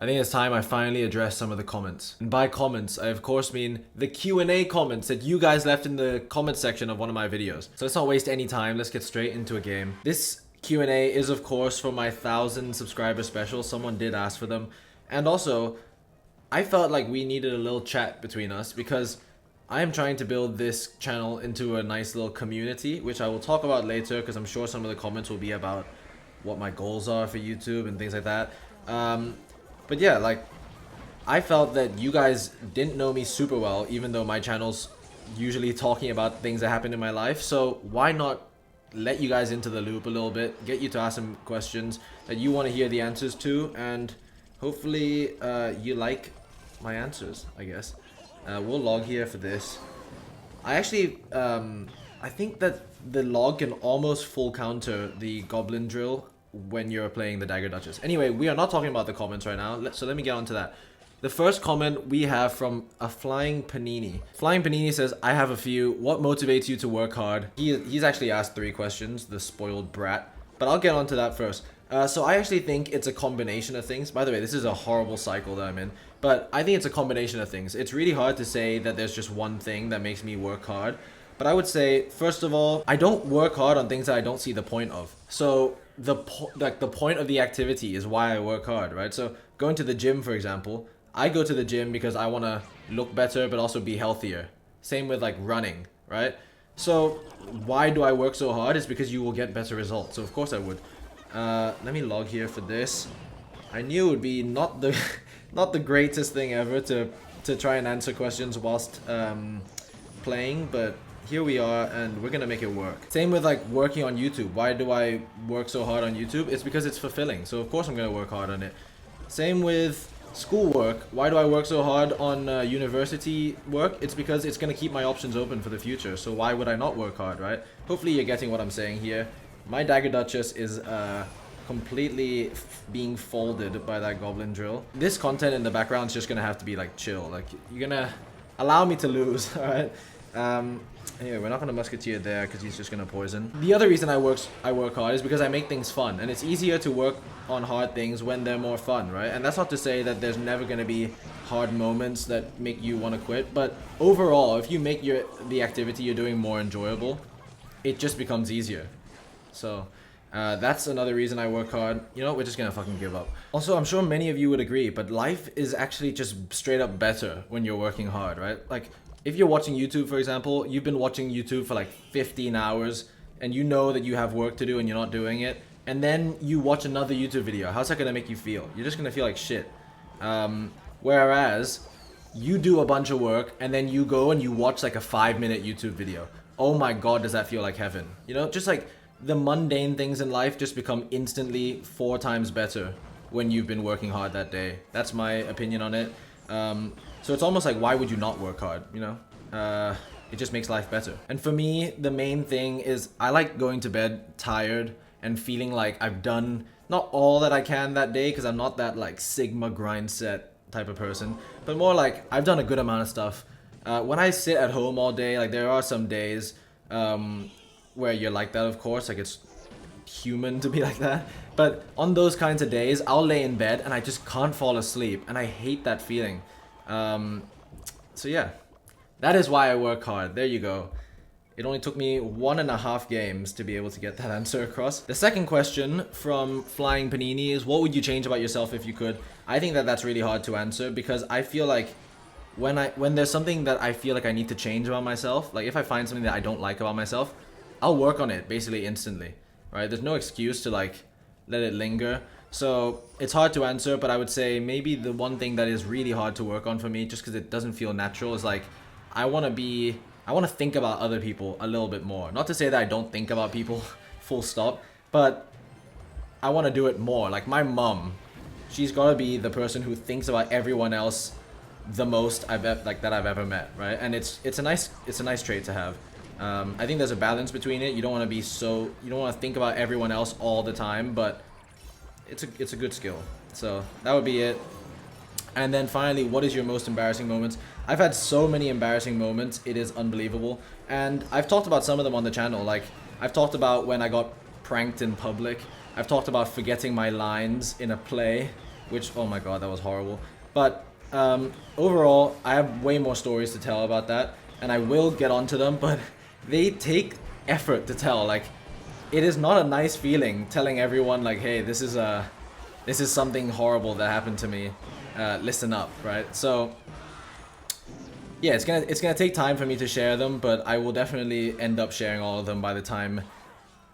I think it's time I finally address some of the comments. And by comments, I of course mean the Q&A comments that you guys left in the comment section of one of my videos. So let's not waste any time, let's get straight into a game. This Q&A is of course for my 1,000 subscriber special. Someone did ask for them. And also, I felt like we needed a little chat between us because I am trying to build this channel into a nice little community, which I will talk about later because I'm sure some of the comments will be about what my goals are for YouTube and things like that. But yeah, like, I felt that you guys didn't know me super well, even though my channel's usually talking about things that happened in my life. So why not let you guys into the loop a little bit, get you to ask some questions that you want to hear the answers to, and hopefully you like my answers, I guess. We'll log here for this. I actually, I think that the log can almost full counter the goblin drill when you're playing the Dagger Duchess. Anyway, we are not talking about the comments right now, so let me get on to that. The first comment we have from a Flying Panini. Flying Panini says, I have a few. What motivates you to work hard? He's actually asked 3 questions, the spoiled brat. But I'll get on to that first. So I actually think it's a combination of things. By the way, this is a horrible cycle that I'm in. But I think it's a combination of things. It's really hard to say that there's just one thing that makes me work hard. But I would say, first of all, I don't work hard on things that I don't see the point of. So the point of the activity is why I work hard, right? So going to the gym, for example, I go to the gym because I want to look better but also be healthier. Same with like running, right? So why do I work so hard? It's because you will get better results. So of course I would. Let me log here for this. I knew it would be not the not the greatest thing ever to try and answer questions whilst playing, but here we are and we're gonna make it work. Same with like working on YouTube. Why do I work so hard on YouTube? It's because it's fulfilling. So of course I'm gonna work hard on it. Same with schoolwork. Why do I work so hard on university work? It's because it's gonna keep my options open for the future. So why would I not work hard, right? Hopefully you're getting what I'm saying here. My Dagger Duchess is completely being folded by that goblin drill. This content in the background is just gonna have to be like chill. Like, you're gonna allow me to lose, alright? Anyway, we're not gonna musketeer there because he's just gonna poison. The other reason I work hard is because I make things fun, and it's easier to work on hard things when they're more fun, right? And that's not to say that there's never gonna be hard moments that make you want to quit, but overall, if you make the activity you're doing more enjoyable, it just becomes easier. So that's another reason I work hard. You know, we're just gonna fucking give up. Also, I'm sure many of you would agree, but life is actually just straight up better when you're working hard, right? Like, if you're watching YouTube, for example, you've been watching YouTube for like 15 hours and you know that you have work to do and you're not doing it, and then you watch another YouTube video. How's that gonna make you feel? You're just gonna feel like shit. Whereas you do a bunch of work and then you go and you watch like a 5-minute YouTube video. Oh my god, does that feel like heaven? You know, just like the mundane things in life just become instantly 4 times better when you've been working hard that day. That's my opinion on it. So it's almost like, why would you not work hard, you know? It just makes life better. And for me, the main thing is I like going to bed tired and feeling like I've done not all that I can that day, because I'm not that like Sigma grind set type of person, but more like I've done a good amount of stuff. When I sit at home all day, like there are some days where you're like that, of course, like it's human to be like that. But on those kinds of days, I'll lay in bed and I just can't fall asleep, and I hate that feeling. So yeah, that is why I work hard. There you go. It only took me 1.5 games to be able to get that answer across. The second question from Flying Panini is, what would you change about yourself if you could? I think that that's really hard to answer because I feel like when there's something that I feel like I need to change about myself, like if I find something that I don't like about myself, I'll work on it basically instantly, right? There's no excuse to like let it linger. So it's hard to answer, but I would say maybe the one thing that is really hard to work on for me, just because it doesn't feel natural, is like I want to think about other people a little bit more. Not to say that I don't think about people, full stop, but I want to do it more. Like my mom, she's got to be the person who thinks about everyone else the most that I've ever met, right? And it's a nice trait to have. I think there's a balance between it. You don't want to think about everyone else all the time, but it's a good skill. So that would be it. And then finally, what is your most embarrassing moments? I've had so many embarrassing moments, it is unbelievable. And I've talked about some of them on the channel. Like, I've talked about when I got pranked in public. I've talked about forgetting my lines in a play. which, oh my god, that was horrible. But overall, I have way more stories to tell about that, and I will get onto them, but they take effort to tell. Like, it is not a nice feeling telling everyone like, hey, this is something horrible that happened to me. Listen up, right? So yeah, it's gonna take time for me to share them, but I will definitely end up sharing all of them by the time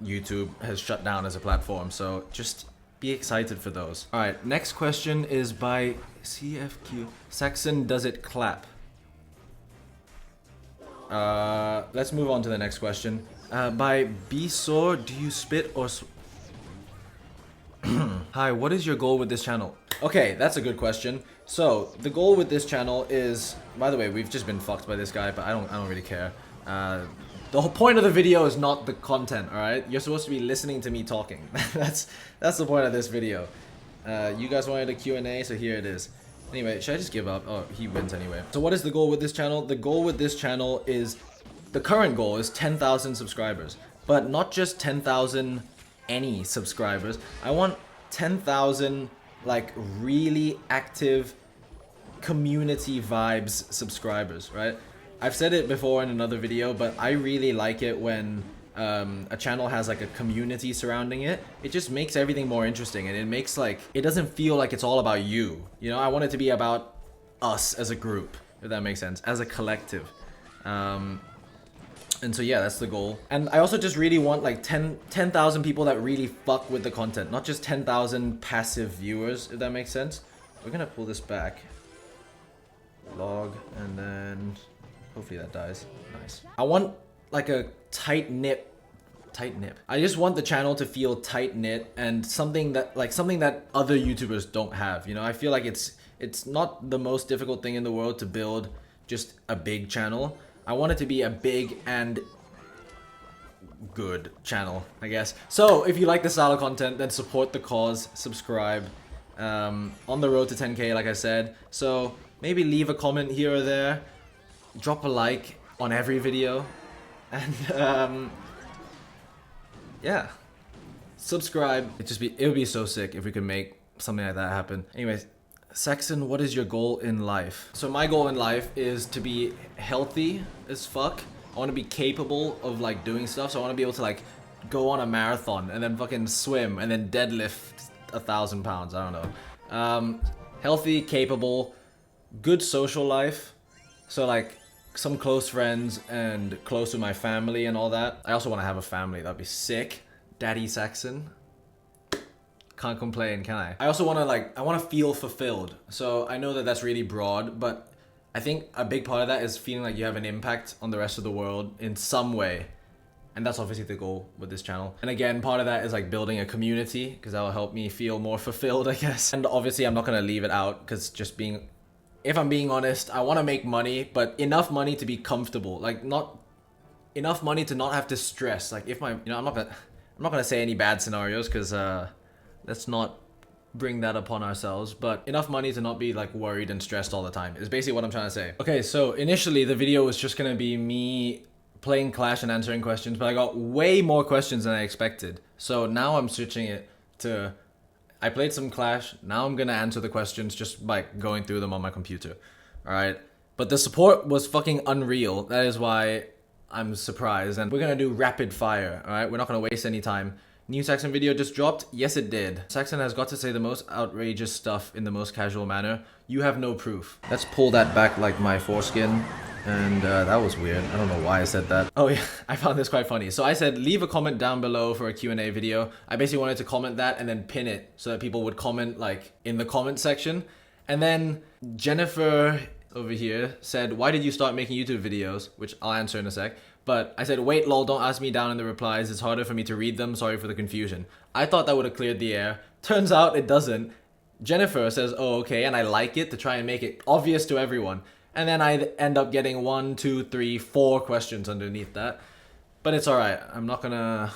YouTube has shut down as a platform. So just be excited for those. All right, next question is by CFQ. Saxon, does it clap? Let's move on to the next question. By Bsor, do you spit or Hi, what is your goal with this channel? Okay, that's a good question. So, the goal with this channel is, by the way, we've just been fucked by this guy, but I don't really care. The whole point of the video is not the content, alright? You're supposed to be listening to me talking. That's the point of this video. You guys wanted a Q&A, so here it is. Anyway, should I just give up? Oh, he wins anyway. So what is the goal with this channel? The goal with this channel is, the current goal is 10,000 subscribers. But not just 10,000 any subscribers. I want 10,000 like really active community vibes subscribers, right? I've said it before in another video, but I really like it when a channel has like a community surrounding it. It just makes everything more interesting, and it makes like, it doesn't feel like it's all about you. You know, I want it to be about us as a group, if that makes sense, as a collective. And so yeah, that's the goal. And I also just really want like 10,000 people that really fuck with the content, not just 10,000 passive viewers, if that makes sense. We're gonna pull this back. Log, and then hopefully that dies. Nice. I want like a tight-knit. I just want the channel to feel tight-knit and something that other YouTubers don't have. You know, I feel like it's not the most difficult thing in the world to build just a big channel. I want it to be a big and good channel, I guess. So if you like this style of content, then support the cause, subscribe. On the road to 10K, like I said. So maybe leave a comment here or there, drop a like on every video, and yeah, subscribe. It would be so sick if we could make something like that happen. Anyways, Saxon, what is your goal in life? So my goal in life is to be healthy as fuck. I want to be capable of like doing stuff. So I want to be able to like go on a marathon and then fucking swim and then deadlift 1,000 pounds. I don't know. Healthy, capable, good social life. So like some close friends and close to my family and all that. I also want to have a family. That'd be sick. Daddy Saxon. Can't complain, can I? I also want to I want to feel fulfilled. So I know that that's really broad, but I think a big part of that is feeling like you have an impact on the rest of the world in some way. And that's obviously the goal with this channel. And again, part of that is like building a community, because that will help me feel more fulfilled, I guess. And obviously I'm not going to leave it out, because if I'm being honest, I want to make money, but enough money to be comfortable. Like not enough money to not have to stress. Like if I'm not going to say any bad scenarios, because let's not bring that upon ourselves, but enough money to not be like worried and stressed all the time is basically what I'm trying to say. Okay, so initially the video was just gonna be me playing Clash and answering questions, but I got way more questions than I expected. So now I'm switching it to, I played some Clash, now I'm gonna answer the questions just by going through them on my computer. Alright, but the support was fucking unreal. That is why I'm surprised, and we're gonna do rapid fire. Alright, we're not gonna waste any time. New Saxon video just dropped? Yes, it did. Saxon has got to say the most outrageous stuff in the most casual manner. You have no proof. Let's pull that back like my foreskin. And that was weird. I don't know why I said that. Oh yeah, I found this quite funny. So I said, leave a comment down below for a Q&A video. I basically wanted to comment that and then pin it so that people would comment like in the comment section. And then Jennifer over here said, why did you start making YouTube videos? Which I'll answer in a sec. But I said, wait, lol, don't ask me down in the replies. It's harder for me to read them. Sorry for the confusion. I thought that would have cleared the air. Turns out it doesn't. Jennifer says, oh, okay, and I like it to try and make it obvious to everyone. And then I end up getting 1, 2, 3, 4 questions underneath that. But it's alright. I'm not gonna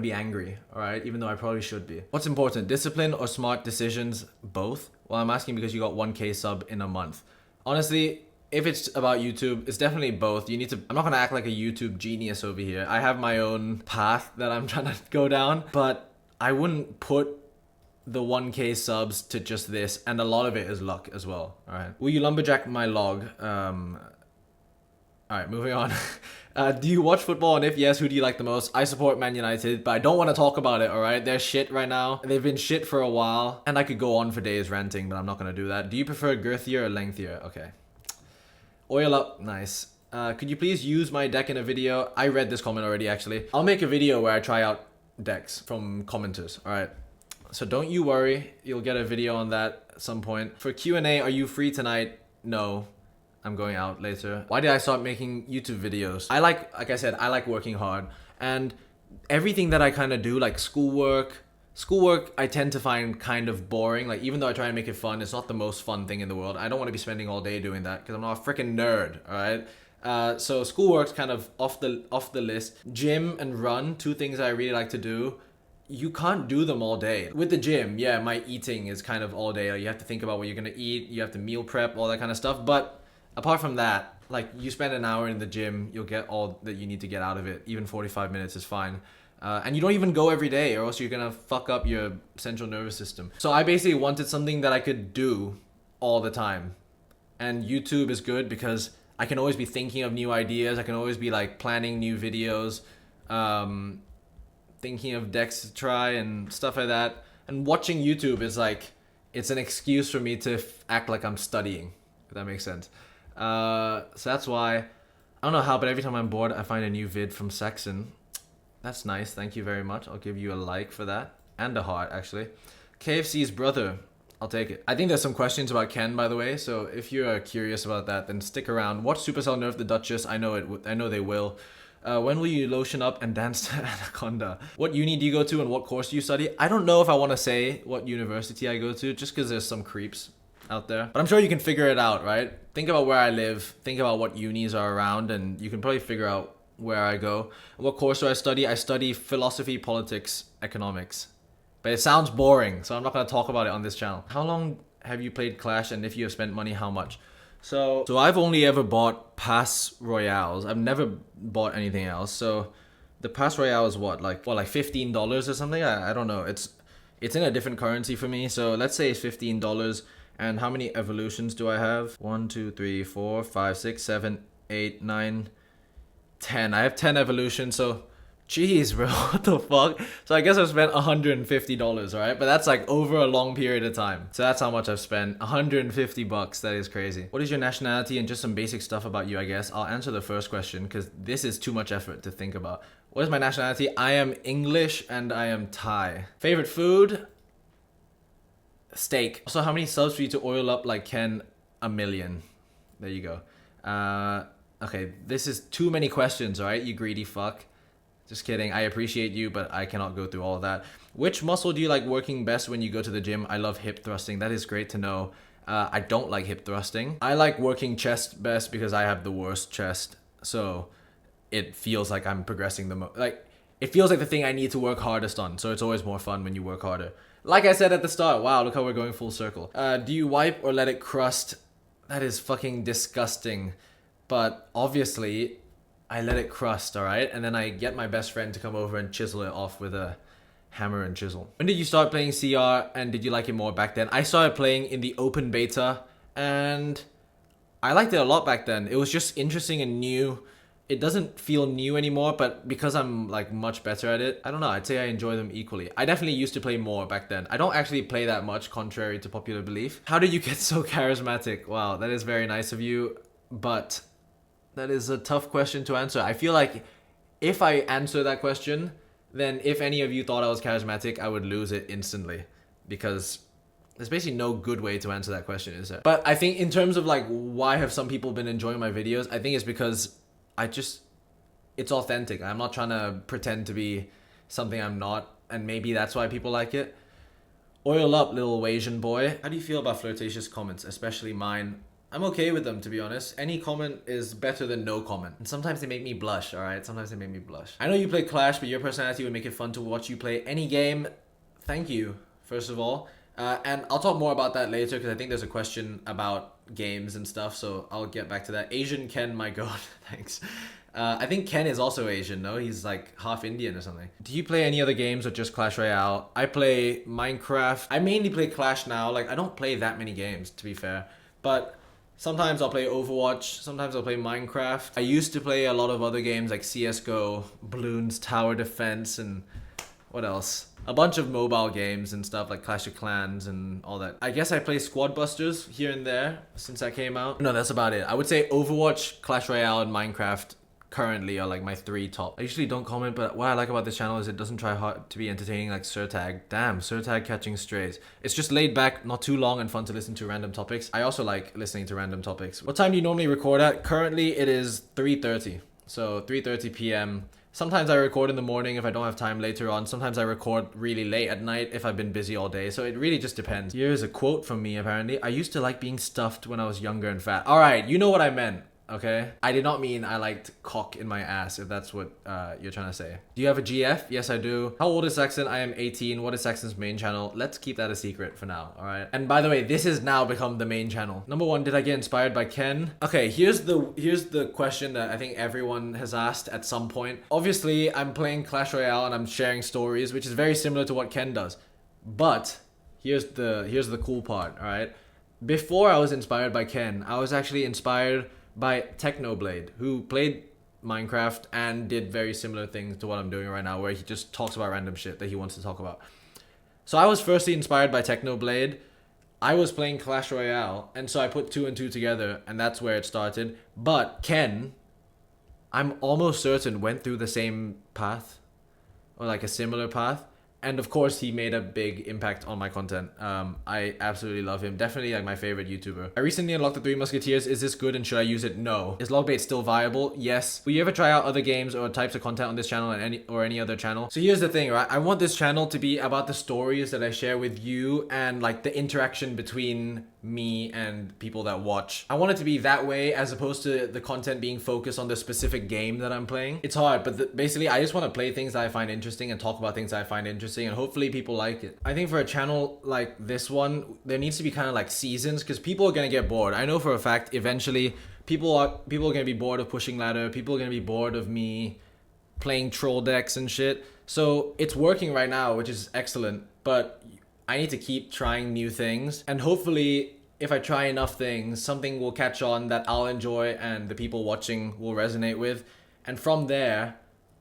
be angry, alright? Even though I probably should be. What's important, discipline or smart decisions? Both? Well, I'm asking because you got 1K sub in a month. Honestly, if it's about YouTube, it's definitely both. I'm not gonna act like a YouTube genius over here. I have my own path that I'm trying to go down, but I wouldn't put the 1K subs to just this, and a lot of it is luck as well. All right. Will you lumberjack my log? All right, moving on. Do you watch football? And if yes, who do you like the most? I support Man United, but I don't want to talk about it, all right? They're shit right now. They've been shit for a while. And I could go on for days ranting, but I'm not going to do that. Do you prefer girthier or lengthier? Okay. Oil up. Nice. Could you please use my deck in a video? I read this comment already, actually. I'll make a video where I try out decks from commenters, all right? So don't you worry. You'll get a video on that at some point. For Q&A, are you free tonight? No. I'm going out later. Why did I start making YouTube videos? Like I said, I like working hard, and everything that I kind of do, like schoolwork, I tend to find kind of boring. Like, even though I try and make it fun, it's not the most fun thing in the world. I don't want to be spending all day doing that because I'm not a freaking nerd, all right? So schoolwork's kind of off the list. Gym and run, two things I really like to do. You can't do them all day. With the gym, yeah, my eating is kind of all day. Like, you have to think about what you're gonna eat, you have to meal prep, all that kind of stuff. But apart from that, like, you spend an hour in the gym, you'll get all that you need to get out of it. Even 45 minutes is fine. And you don't even go every day, or else you're gonna fuck up your central nervous system. So I basically wanted something that I could do all the time. And YouTube is good because I can always be thinking of new ideas. I can always be like planning new videos, thinking of decks to try and stuff like that. And watching YouTube is like, it's an excuse for me to act like I'm studying, if that makes sense. So that's why, I don't know how, but every time I'm bored, I find a new vid from Saxon. That's nice. Thank you very much. I'll give you a like for that. And a heart, actually. KFC's brother. I'll take it. I think there's some questions about Ken, by the way. So if you're curious about that, then stick around. Watch Supercell nerf the Duchess. I know they will. When will you lotion up and dance to Anaconda? What uni do you go to and what course do you study? I don't know if I want to say what university I go to, just because there's some creeps out there. But I'm sure you can figure it out, right? Think about where I live, think about what unis are around, and you can probably figure out where I go. What course do I study? I study philosophy, politics, economics. But it sounds boring, so I'm not going to talk about it on this channel. How long have you played Clash, and if you have spent money, how much? So I've only ever bought pass royales. I've never bought anything else. So the pass royale is what, like $15 or something? I don't know. It's in a different currency for me. So let's say it's $15. And how many evolutions do I have? 1, 2, 3, 4, 5, 6, 7, 8, 9, 10. I have 10 evolutions, so jeez, bro, what the fuck? So I guess I've spent $150, alright? But that's like over a long period of time. So that's how much I've spent. 150 bucks. That is crazy. What is your nationality? And just some basic stuff about you, I guess. I'll answer the first question because this is too much effort to think about. What is my nationality? I am English and I am Thai. Favorite food? Steak. So how many subs for you to oil up like Ken? 1 million. There you go. Okay, this is too many questions, alright, you greedy fuck. Just kidding. I appreciate you, but I cannot go through all of that. Which muscle do you like working best when you go to the gym? I love hip thrusting. That is great to know. I don't like hip thrusting. I like working chest best because I have the worst chest. So it feels like I'm progressing the most. Like, it feels like the thing I need to work hardest on. So it's always more fun when you work harder. Like I said at the start. Wow, look how we're going full circle. Do you wipe or let it crust? That is fucking disgusting. But obviously, I let it crust, alright? And then I get my best friend to come over and chisel it off with a hammer and chisel. When did you start playing CR and did you like it more back then? I started playing in the open beta and I liked it a lot back then. It was just interesting and new. It doesn't feel new anymore, but because I'm like much better at it, I don't know, I'd say I enjoy them equally. I definitely used to play more back then. I don't actually play that much, contrary to popular belief. How did you get so charismatic? Wow, that is very nice of you, but that is a tough question to answer. I feel like if I answer that question, then if any of you thought I was charismatic, I would lose it instantly. Because there's basically no good way to answer that question, is there? But I think in terms of like, why have some people been enjoying my videos? I think it's because it's authentic. I'm not trying to pretend to be something I'm not. And maybe that's why people like it. Oil up, little Asian boy. How do you feel about flirtatious comments, especially mine? I'm okay with them, to be honest. Any comment is better than no comment. And sometimes they make me blush, alright? Sometimes they make me blush. I know you play Clash, but your personality would make it fun to watch you play any game. Thank you, first of all. And I'll talk more about that later, because I think there's a question about games and stuff, so I'll get back to that. Asian Ken, my god, thanks. I think Ken is also Asian, no? He's like half Indian or something. Do you play any other games or just Clash Royale? I play Minecraft. I mainly play Clash now. Like, I don't play that many games, to be fair. But sometimes I'll play Overwatch. Sometimes I'll play Minecraft. I used to play a lot of other games like CSGO, Bloons Tower Defense, and what else? A bunch of mobile games and stuff like Clash of Clans and all that. I guess I play Squad Busters here and there since that came out. No, that's about it. I would say Overwatch, Clash Royale, and Minecraft currently are like my 3 top. I usually don't comment, but what I like about this channel is it doesn't try hard to be entertaining like Surtag. Damn, Surtag catching strays. It's just laid back, not too long, and fun to listen to random topics. I also like listening to random topics. What time do you normally record at? Currently, it is 3:30. So 3:30 p.m. Sometimes I record in the morning if I don't have time later on. Sometimes I record really late at night if I've been busy all day. So it really just depends. Here's a quote from me, apparently. I used to like being stuffed when I was younger and fat. All right, you know what I meant. Okay, I did not mean I liked cock in my ass, if that's what you're trying to say. Do you have a GF? Yes, I do. How old is Saxon? I am 18. What is Saxon's main channel? Let's keep that a secret for now, all right? And by the way, this has now become the main channel. Number 1, did I get inspired by Ken? Okay, here's the question that I think everyone has asked at some point. Obviously, I'm playing Clash Royale and I'm sharing stories, which is very similar to what Ken does. But here's the cool part, all right? Before I was inspired by Ken, I was actually inspired by Technoblade, who played Minecraft and did very similar things to what I'm doing right now, where he just talks about random shit that he wants to talk about. So I was firstly inspired by Technoblade. I was playing Clash Royale, and so I put 2 and 2 together, and that's where it started. But Ken, I'm almost certain, went through the same path, or like a similar path. And of course, he made a big impact on my content. I absolutely love him. Definitely like my favorite YouTuber. I recently unlocked the 3 Musketeers. Is this good and should I use it? No. Is Logbait still viable? Yes. Will you ever try out other games or types of content on this channel and any other channel? So here's the thing, right? I want this channel to be about the stories that I share with you and like the interaction between me and people that watch. I want it to be that way as opposed to the content being focused on the specific game that I'm playing. It's hard, but basically I just want to play things that I find interesting and talk about things that I find interesting, and hopefully people like it. I think for a channel like this one, there needs to be kind of like seasons, because people are going to get bored. I know for a fact eventually people are going to be bored of pushing ladder. People are going to be bored of me playing troll decks and shit. So it's working right now, which is excellent, but I need to keep trying new things, and hopefully if I try enough things, something will catch on that I'll enjoy and the people watching will resonate with. And from there,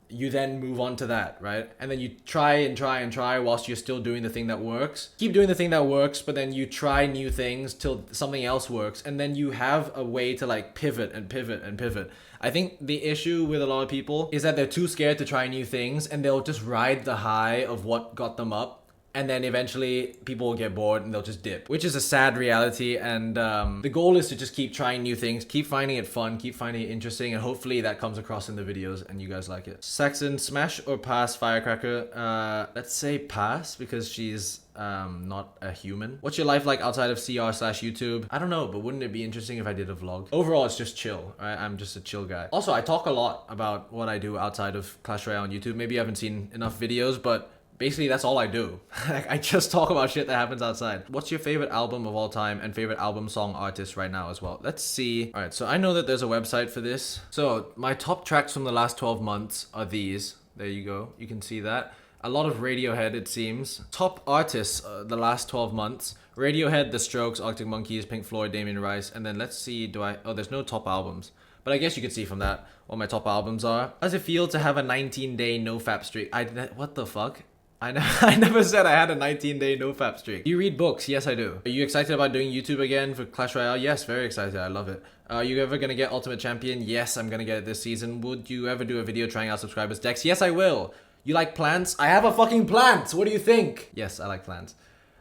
you then move on to that, right? And then you try and try and try whilst you're still doing the thing that works. Keep doing the thing that works, but then you try new things till something else works. And then you have a way to like pivot and pivot and pivot. I think the issue with a lot of people is that they're too scared to try new things, and they'll just ride the high of what got them up. And then eventually people will get bored and they'll just dip, which is a sad reality. And the goal is to just keep trying new things, keep finding it fun, keep finding it interesting, and hopefully that comes across in the videos and you guys like it. Saxon, smash or pass Firecracker? Let's say pass, because she's not a human. What's your life like outside of CR/YouTube? I don't know, but wouldn't it be interesting if I did a vlog? Overall, it's just chill, right? I'm just a chill guy. Also, I talk a lot about what I do outside of Clash Royale on YouTube. Maybe you haven't seen enough videos, but basically that's all I do. I just talk about shit that happens outside. What's your favorite album of all time and favorite album song artist right now as well? Let's see. All right, so I know that there's a website for this. So my top tracks from the last 12 months are these. There you go. You can see that. A lot of Radiohead, it seems. Top artists the last 12 months. Radiohead, The Strokes, Arctic Monkeys, Pink Floyd, Damien Rice. And then let's see, oh, there's no top albums. But I guess you can see from that what my top albums are. How does it feel to have a 19-day no-fap streak? What the fuck? I never said I had a 19-day no-fap streak. Do you read books? Yes, I do. Are you excited about doing YouTube again for Clash Royale? Yes, very excited. I love it. Are you ever going to get Ultimate Champion? Yes, I'm going to get it this season. Would you ever do a video trying out subscribers' decks? Yes, I will. You like plants? I have a fucking plant! What do you think? Yes, I like plants.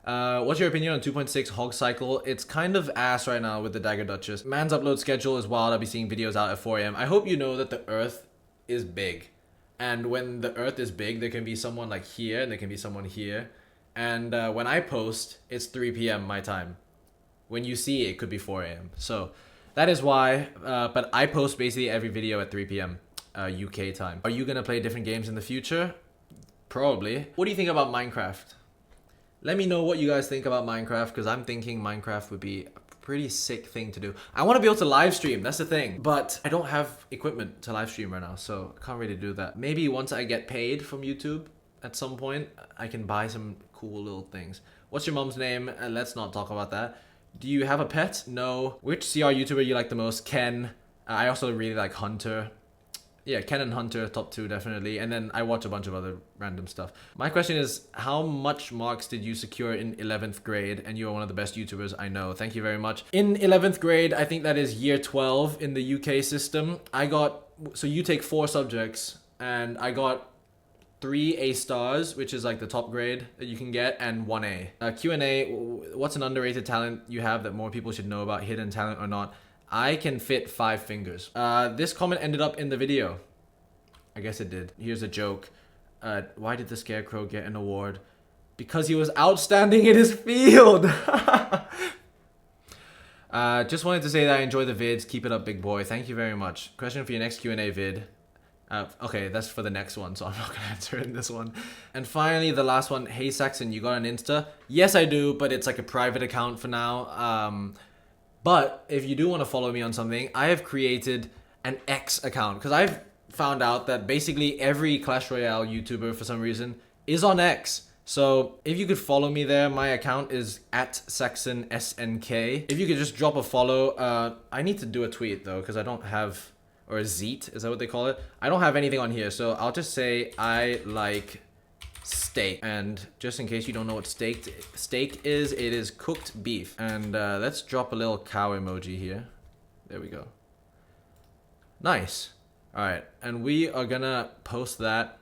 What's your opinion on 2.6 Hog Cycle? It's kind of ass right now with the Dagger Duchess. Man's upload schedule is wild. I'll be seeing videos out at 4 AM. I hope you know that the Earth is big. And when the Earth is big, there can be someone like here, and there can be someone here. And when I post, it's 3 PM my time. When you see it, it could be 4 AM. So that is why, but I post basically every video at 3 PM UK time. Are you gonna play different games in the future? Probably. What do you think about Minecraft? Let me know what you guys think about Minecraft, because I'm thinking Minecraft would be pretty sick thing to do. I want to be able to live stream, that's the thing. But I don't have equipment to live stream right now, so I can't really do that. Maybe once I get paid from YouTube at some point, I can buy some cool little things. What's your mom's name? Let's not talk about that. Do you have a pet? No. Which CR YouTuber you like the most? Ken. I also really like Hunter. Yeah, Ken and Hunter, top 2 definitely. And then I watch a bunch of other random stuff. My question is, how much marks did you secure in 11th grade? And you are one of the best YouTubers I know. Thank you very much. In 11th grade, I think that is year 12 in the UK system. I got, so you take 4 subjects and I got 3 A stars, which is like the top grade that you can get, and 1 A. Q&A, what's an underrated talent you have that more people should know about, hidden talent or not? I can fit 5 fingers. This comment ended up in the video. I guess it did. Here's a joke. Why did the Scarecrow get an award? Because he was outstanding in his field. Just wanted to say that I enjoy the vids. Keep it up, big boy. Thank you very much. Question for your next Q&A vid. Okay, that's for the next one, so I'm not gonna answer in this one. And finally, the last one. Hey Saxon, you got an Insta? Yes, I do, but it's like a private account for now. But if you do want to follow me on something, I have created an X account because I've found out that basically every Clash Royale YouTuber for some reason is on X. So if you could follow me there, my account is @SaxonSNK. If you could just drop a follow. I need to do a tweet though because I don't have, or a zeet, is that what they call it? I don't have anything on here, so I'll just say I like steak. And just in case you don't know what steak is, it is cooked beef. And let's drop a little cow emoji here. There we go. Nice. All right, and we are gonna post that.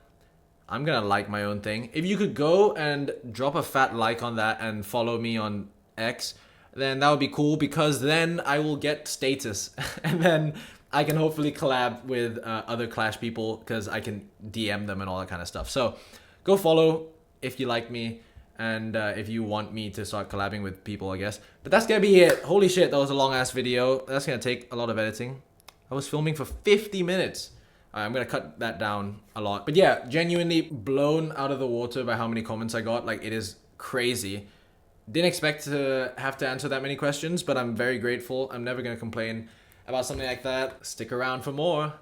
I'm gonna like my own thing. If you could go and drop a fat like on that and follow me on X, then that would be cool because then I will get status and then I can hopefully collab with other Clash people because I can DM them and all that kind of stuff. So go follow if you like me and if you want me to start collabing with people, I guess. But that's gonna be it. Holy shit, that was a long ass video. That's gonna take a lot of editing. I was filming for 50 minutes. I'm gonna cut that down a lot. But yeah, genuinely blown out of the water by how many comments I got. Like, it is crazy. Didn't expect to have to answer that many questions, but I'm very grateful. I'm never gonna complain about something like that. Stick around for more.